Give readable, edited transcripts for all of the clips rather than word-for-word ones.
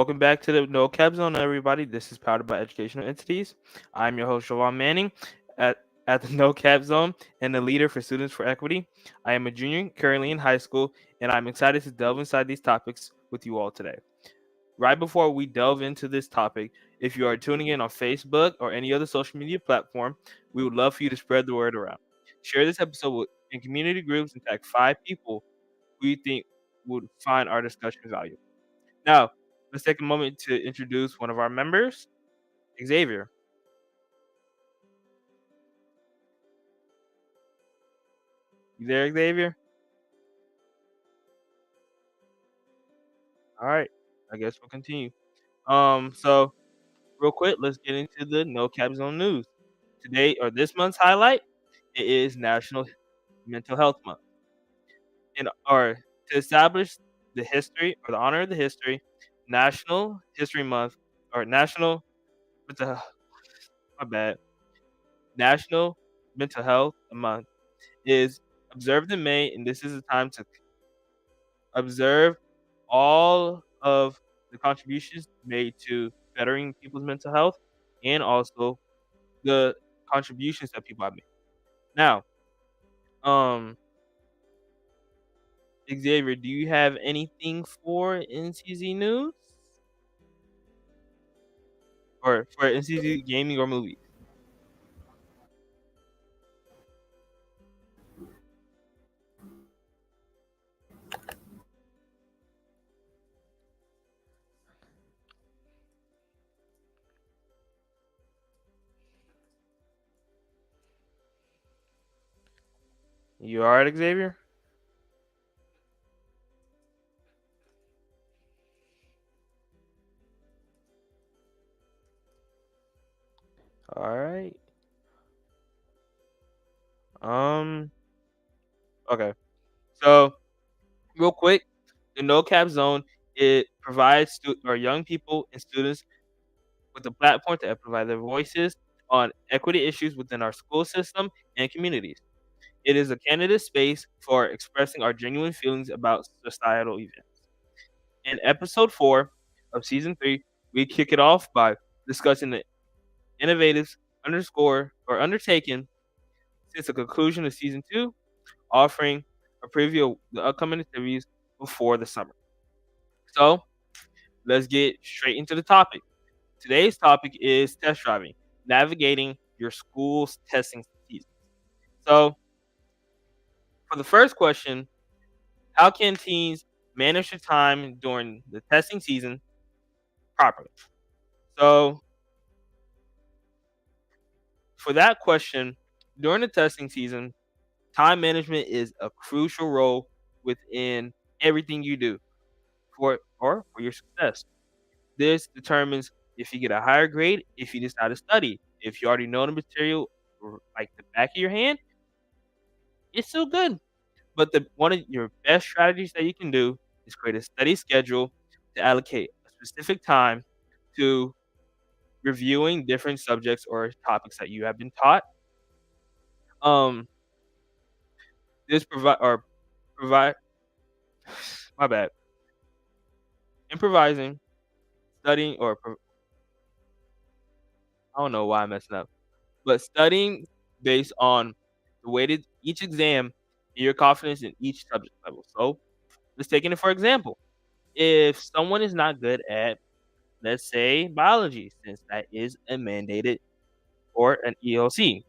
Welcome back to the No Cap Zone, everybody. This is powered by Educational Entities. I'm your host, Siobhan Manning, at, at the No Cap Zone and the leader for Students for Equity. I am a junior currently in high school, and I'm excited to delve inside these topics with you all today. Right before we delve into this topic, if you are tuning in on Facebook or any other social media platform, we would love for you to spread the word around. Share this episode in community groups and tag 5 people who you think would find our discussion valuable. Now, let's take a moment to introduce one of our members, Xavier. You there, Xavier? All right. I guess we'll continue. So real quick, let's get into the No Cap Zone news. Today or this month's highlight, it is National Mental Health Month. And or to establish the history or the honor of the history, National History Month or National Mental my bad. National Mental Health Month is observed in May, and this is a time to observe all of the contributions made to bettering people's mental health and also the contributions that people have made. Now, um, Xavier, do you have anything for NCZ news or for NCZ gaming or movies? You all right, Xavier? All right. Um. Okay. So, real quick, the No Cap Zone it provides or young people and students with a platform to provide their voices on equity issues within our school system and communities. It is a candidate space for expressing our genuine feelings about societal events. In episode 4 of season 3, we kick it off by discussing the innovative underscore or undertaken since the conclusion of season 2, offering a preview of the upcoming activities before the summer. So let's get straight into the topic. Today's topic is test driving, navigating your school's testing season. So, for the first question, how can teens manage their time during the testing season properly? So, for that question, during the testing season, time management is a crucial role within everything you do for your success. This determines if you get a higher grade, if you decide to study. If you already know the material like the back of your hand, it's still good. But the one of your best strategies that you can do is create a study schedule to allocate a specific time to reviewing different subjects or topics that you have been taught. Um, this provide my bad improvising, studying I don't know why I'm messing up, but studying based on the weighted each exam and your confidence in each subject level. So let's take it for example. If someone is not good at, let's say, biology, since that is a mandated or an ELC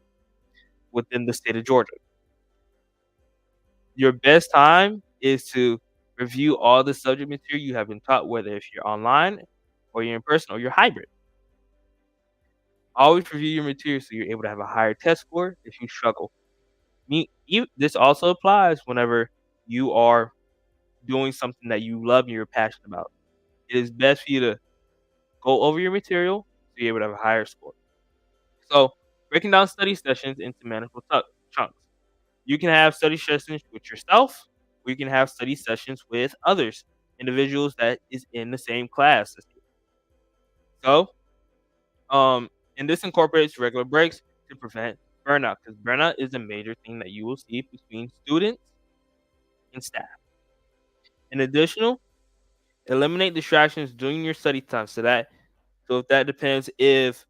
within the state of Georgia, your best time is to review all the subject material you have been taught, whether if you're online or you're in person or you're hybrid. Always review your material so you're able to have a higher test score if you struggle. This also applies whenever you are doing something that you love and you're passionate about. It is best for you to go over your material so you're able to have a higher score. So, breaking down study sessions into manageable chunks. You can have study sessions with yourself, or you can have study sessions with others, individuals that is in the same class as you. So, um, and this incorporates regular breaks to prevent burnout, because burnout is a major thing that you will see between students and staff. In additional, Eliminate distractions during your study time. So if that depends if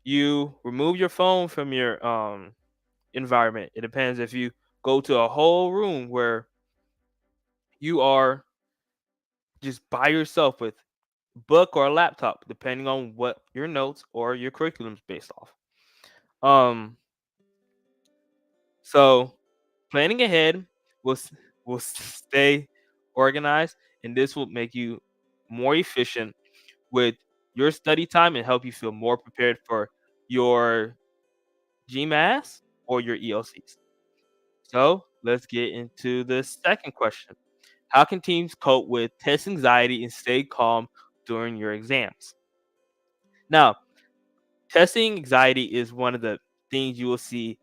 you remove your phone from your environment. It depends if you go to a whole room where you are just by yourself with book or a laptop, depending on what your notes or your curriculum is based off. Um, so planning ahead will will stay organized, and this will make you more efficient with your study time and help you feel more prepared for your GMAS or your ELCs. So let's get into the second question. How can teams cope with test anxiety and stay calm during your exams? Now, testing anxiety is one of the things you will see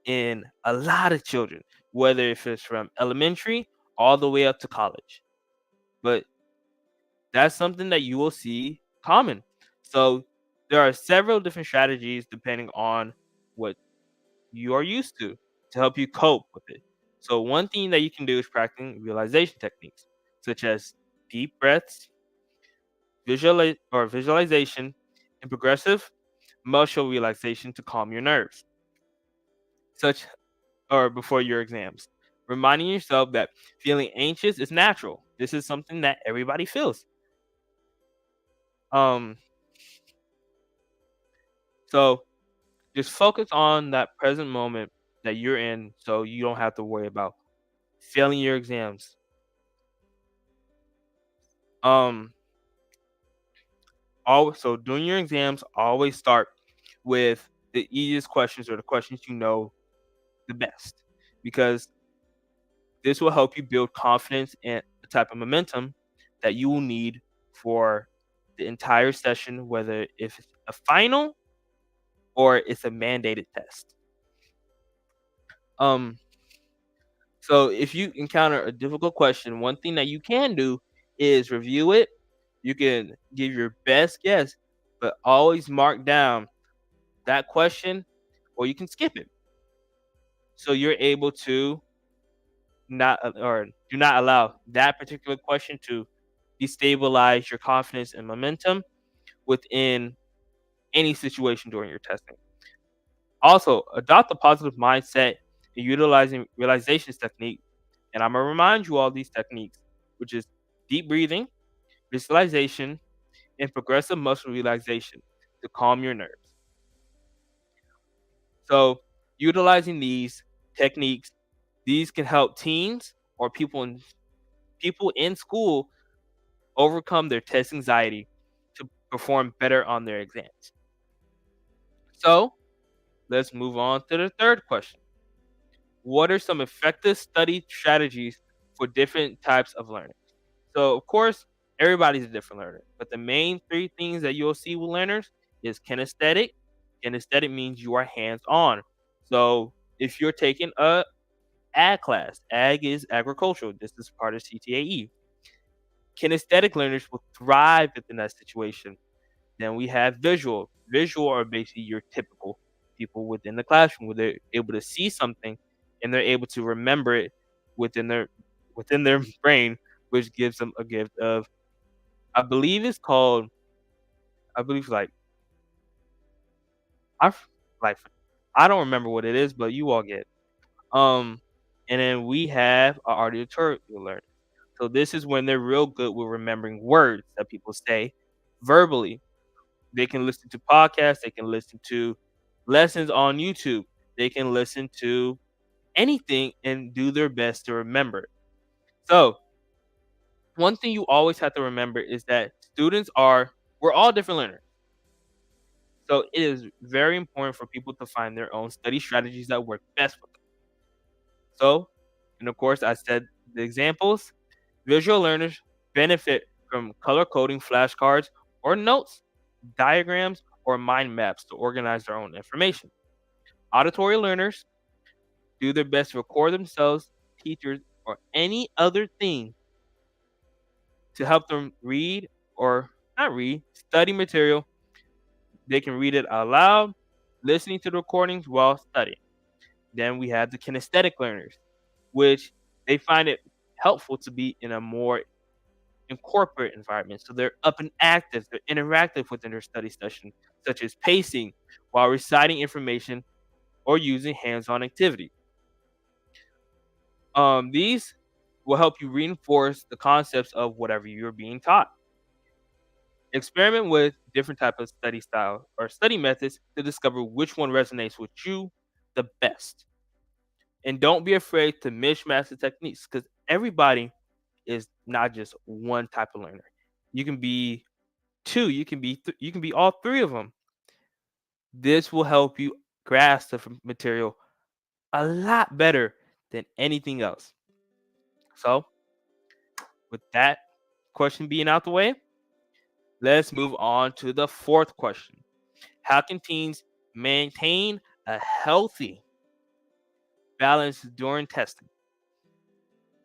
in a lot of children, whether if it's from elementary all the way up to college. But that's something that you will see common. So there are several different strategies depending on what you are used to help you cope with it. So one thing that you can do is practicing realization techniques, such as deep breaths, visualization, and progressive muscle relaxation to calm your nerves, such or before your exams. Reminding yourself that feeling anxious is natural. This is something that everybody feels. Um, so just focus on that present moment that you're in, so you don't have to worry about failing your exams. Um, so during your exams, always start with the easiest questions or the questions you know the best, because this will help you build confidence and the type of momentum that you will need for the entire session, whether if it's a final or it's a mandated test. Um, so if you encounter a difficult question, one thing that you can do is review it. You can give your best guess, but always mark down that question, or you can skip it. So you're able to not or do not allow that particular question to destabilize your confidence and momentum within any situation during your testing. Also, adopt a positive mindset and utilizing realizations technique. And I'm gonna remind you all these techniques, which is deep breathing, visualization, and progressive muscle relaxation to calm your nerves. So, utilizing these techniques, these can help teens or people in school overcome their test anxiety to perform better on their exams. So, let's move on to the third question. What are some effective study strategies for different types of learning? So, of course, everybody's a different learner, but the main three things that you'll see with learners is kinesthetic. Kinesthetic means you are hands on. So, if you're taking a ag class, ag is agricultural. This is part of CTAE. Kinesthetic learners will thrive within that situation. Then we have visual. Visual are basically your typical people within the classroom where they're able to see something and they're able to remember it within their brain, which gives them a gift of, I believe it's called, I believe like I like I don't remember what it is, but you all get. Um, and then we have our auditory learning. So this is when they're real good with remembering words that people say verbally. They can listen to podcasts, they can listen to lessons on YouTube, they can listen to anything and do their best to remember it. So, one thing you always have to remember is that we're all different learners. So, it is very important for people to find their own study strategies that work best with them. So, and of course, I said the examples. Visual learners benefit from color coding flashcards or notes, diagrams, or mind maps to organize their own information. Auditory learners do their best to record themselves, teachers, or any other thing to help them read or not read, study material. They can read it out loud, listening to the recordings while studying. Then we have the kinesthetic learners, which they find it helpful to be in a more in corporate environments. So they're up and active, they're interactive within their study session, such as pacing while reciting information or using hands-on activity. These will help you reinforce the concepts of whatever you're being taught. Experiment with different type of study style or study methods to discover which one resonates with you the best. And don't be afraid to mishmash the techniques because everybody is not just one type of learner. You can be two, you can be all three of them. This will help you grasp the material a lot better than anything else. So, with that question being out the way, let's move on to the fourth question. How can teens maintain a healthy balance during testing?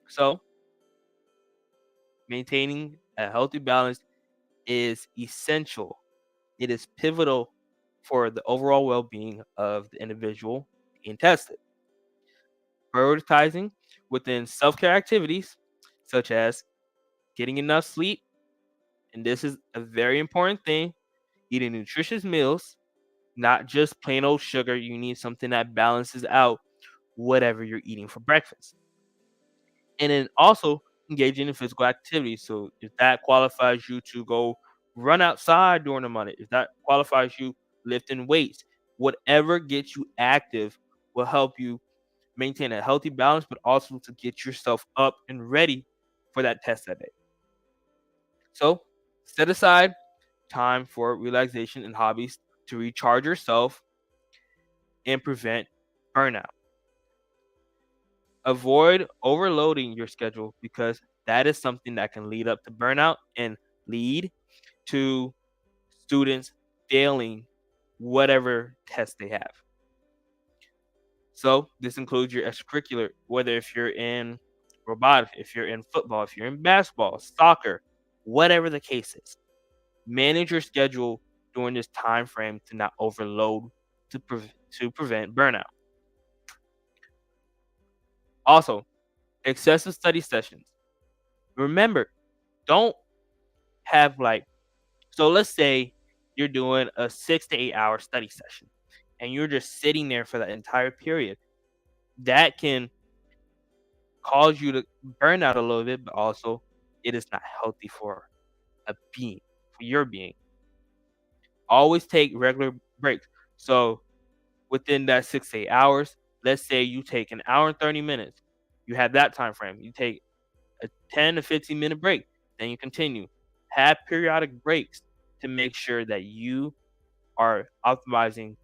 So, maintaining a healthy balance is essential. It is pivotal for the overall well being of the individual being tested. Prioritizing within self care activities, such as getting enough sleep, and this is a very important thing, eating nutritious meals, not just plain old sugar. You need something that balances out whatever you're eating for breakfast. And then also engaging in physical activity. So if that qualifies you to go run outside during the month, if that qualifies you lifting weights, whatever gets you active will help you maintain a healthy balance, but also to get yourself up and ready for that test that day. So set aside time for relaxation and hobbies to recharge yourself and prevent burnout. Avoid overloading your schedule because that is something that can lead up to burnout and lead to students failing whatever test they have. So this includes your extracurricular, whether if you're in robotics, if you're in football, if you're in basketball, soccer, whatever the case is. Manage your schedule during this time frame to not overload to prevent burnout. Also, excessive study sessions. Remember, don't have like, so let's say you're doing a 6 to 8 hour study session and you're just sitting there for the entire period. That can cause you to burn out a little bit, but also it is not healthy for a being, for your being. Always take regular breaks. So within that 6 to 8 hours, let's say you take an hour and 30 minutes. You have that time frame. You take a 10 to 15-minute break, then you continue. Have periodic breaks to make sure that you are optimizing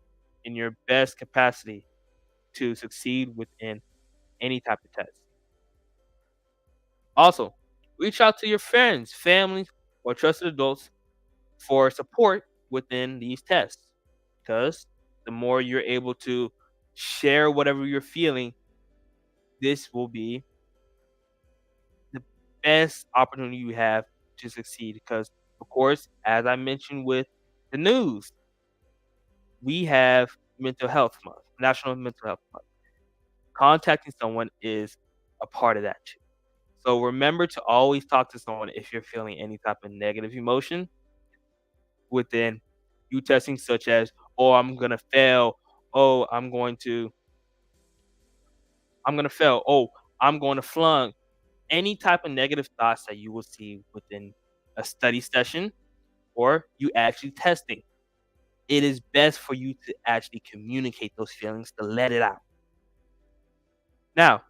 in your best capacity to succeed within any type of test. Also, reach out to your friends, family, or trusted adults for support within these tests because the more you're able to share whatever you're feeling, this will be the best opportunity you have to succeed because of course as I mentioned with the news, we have mental health month, national mental health month. Contacting someone is a part of that too. So remember to always talk to someone if you're feeling any type of negative emotion within you testing, such as, oh, oh I'm gonna fail, oh, I'm going to flunk. Any type of negative thoughts that you will see within a study session or you actually testing, it is best for you to actually communicate those feelings to let it out. Now,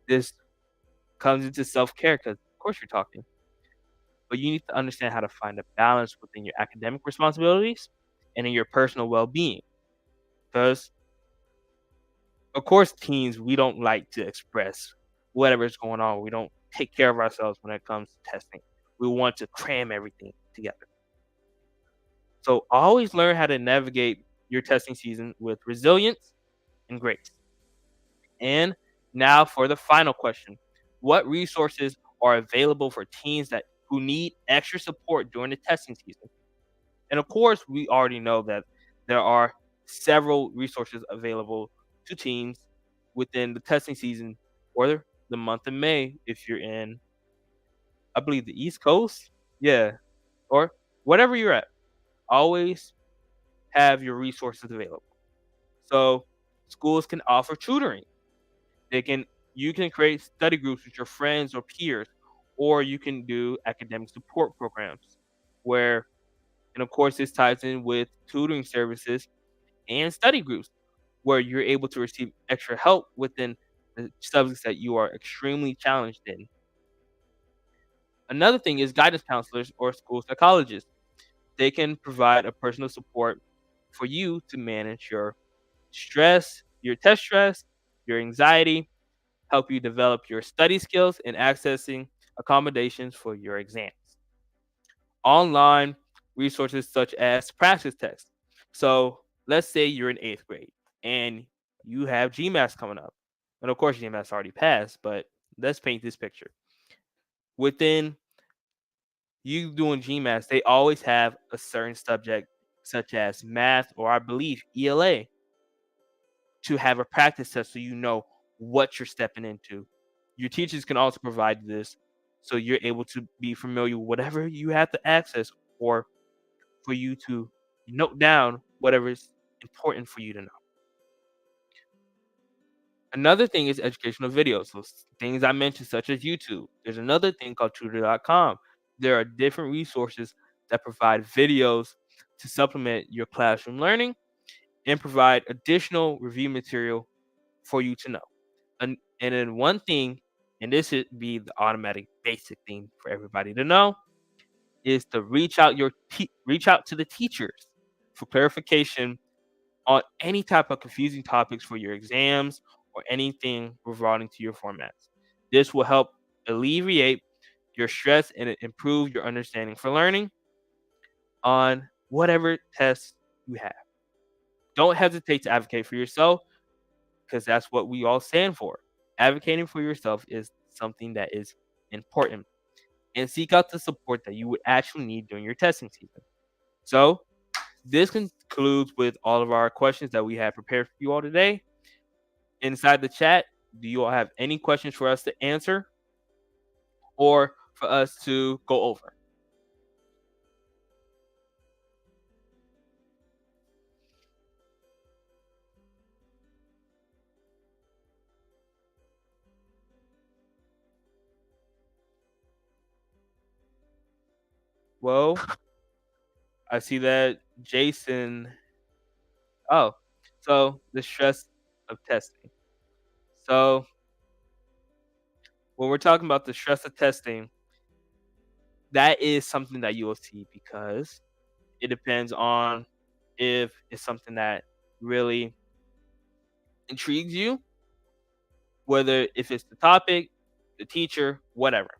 this comes into self-care because of course you're talking, but you need to understand how to find a balance within your academic responsibilities and in your personal well-being. Because of course teens, we don't like to express whatever's going on. We don't take care of ourselves when it comes to testing. We want to cram everything together. So always learn how to navigate your testing season with resilience and grace. And now for the final question. What resources are available for teens that who need extra support during the testing season? And of course, we already know that there are several resources available to teens within the testing season or the month of May if you're in I believe the East Coast. Yeah, or whatever you're at, always have your resources available. So schools can offer tutoring. They can You can create study groups with your friends or peers, or you can do academic support programs where, and of course this ties in with tutoring services and study groups where you're able to receive extra help within the subjects that you are extremely challenged in. Another thing is guidance counselors or school psychologists. They can provide a personal support for you to manage your stress, your test stress, your anxiety, help you develop your study skills and accessing accommodations for your exams. Online resources such as practice tests. So let's say you're in eighth grade and you have GMAT coming up. And of course, GMAT's already passed, but let's paint this picture. Within you doing GMAT, they always have a certain subject, such as math or I believe ELA, to have a practice test so you know what you're stepping into. Your teachers can also provide this so you're able to be familiar with whatever you have to access or for you to note down whatever is important for you to know. Another thing is educational videos. So things I mentioned, such as YouTube. There's another thing called tutor.com. There are different resources that provide videos to supplement your classroom learning and provide additional review material for you to know. And then one thing, and this should be the automatic basic thing for everybody to know, is to reach out to the teachers for clarification on any type of confusing topics for your exams or anything regarding to your formats. This will help alleviate your stress and improve your understanding for learning on whatever tests you have. Don't hesitate to advocate for yourself because that's what we all stand for. Advocating for yourself is something that is important, and seek out the support that you would actually need during your testing season. So, this concludes with all of our questions that we have prepared for you all today. Inside the chat, do you all have any questions for us to answer or for us to go over? Well, I see that Jason. Oh, so the stress of testing. So, when we're talking about the stress of testing, that is something that you will see because it depends on if it's something that really intrigues you, whether if it's the topic, the teacher, whatever.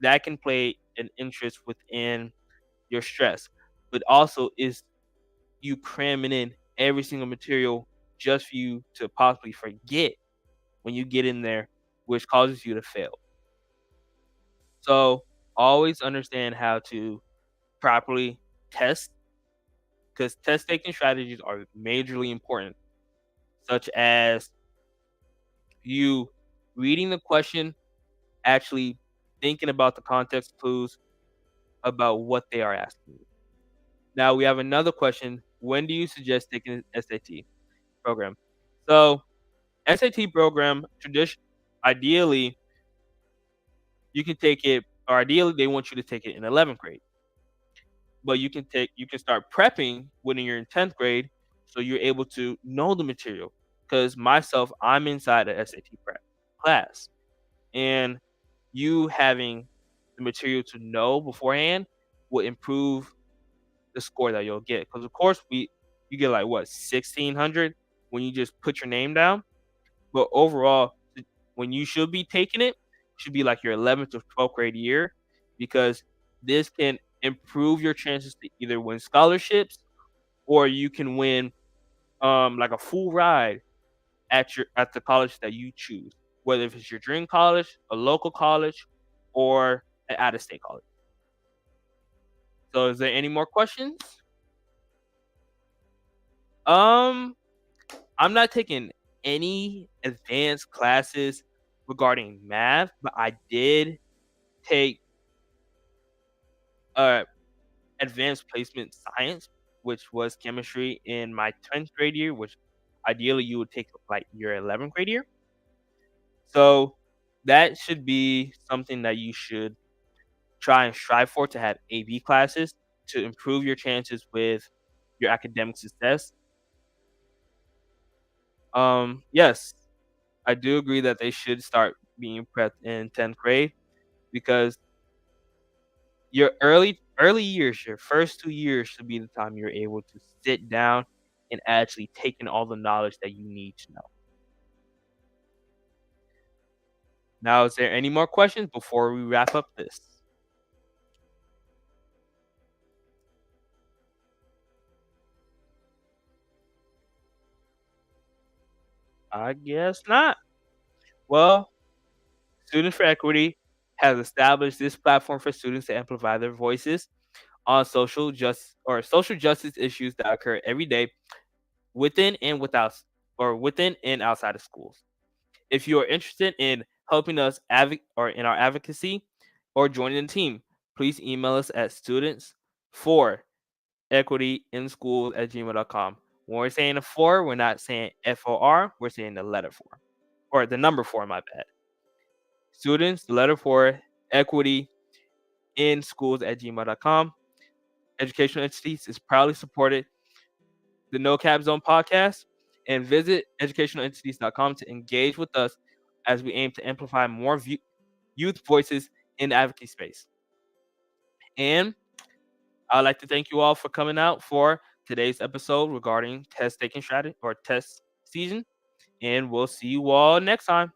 That can play an interest within your stress. But also is you cramming in every single material just for you to possibly forget when you get in there, which causes you to fail. So always understand how to properly test because test taking strategies are majorly important, such as you reading the question, actually thinking about the context clues about what they are asking you. Now we have another question. When do you suggest taking an SAT program? So SAT program tradition ideally you can take it or ideally they want you to take it in 11th grade. But you can start prepping when you're in 10th grade so you're able to know the material. Because myself, I'm inside a SAT prep class. And you having the material to know beforehand will improve the score that you'll get. Because of course you get like what 1600 when you just put your name down. But overall, when you should be taking it, should be like your 11th or 12th grade year, because this can improve your chances to either win scholarships or you can win like a full ride at the college that you choose, whether if it's your dream college, a local college, or an out of state college. So is there any more questions? Um, I'm not taking any advanced classes regarding math, but I did take uh, advanced placement science, which was chemistry in my 10th grade year, which ideally you would take like your 11th grade year. So that should be something that you should try and strive for, to have AB classes to improve your chances with your academic success. Yes, I do agree that they should start being prepped in 10th grade, because your early years, your first 2 years should be the time you're able to sit down and actually take in all the knowledge that you need to know. Now, is there any more questions before we wrap up this? I guess not. Well, Students for Equity has established this platform for students to amplify their voices on social justice issues that occur every day within and without or within and outside of schools. If you are interested in helping us or in our advocacy or joining the team, please email us at students for equity in schools at gmail.com. When we're saying a four, we're not saying FOR, we're saying the letter four, or the number four, my bad. Students, the letter four, equity in schools at gmail.com. Educational Entities is proudly supported the No Cap Zone podcast, and visit educationalentities.com to engage with us as we aim to amplify more youth voices in the advocacy space. And I'd like to thank you all for coming out for today's episode regarding test taking strategy or test season. And we'll see you all next time.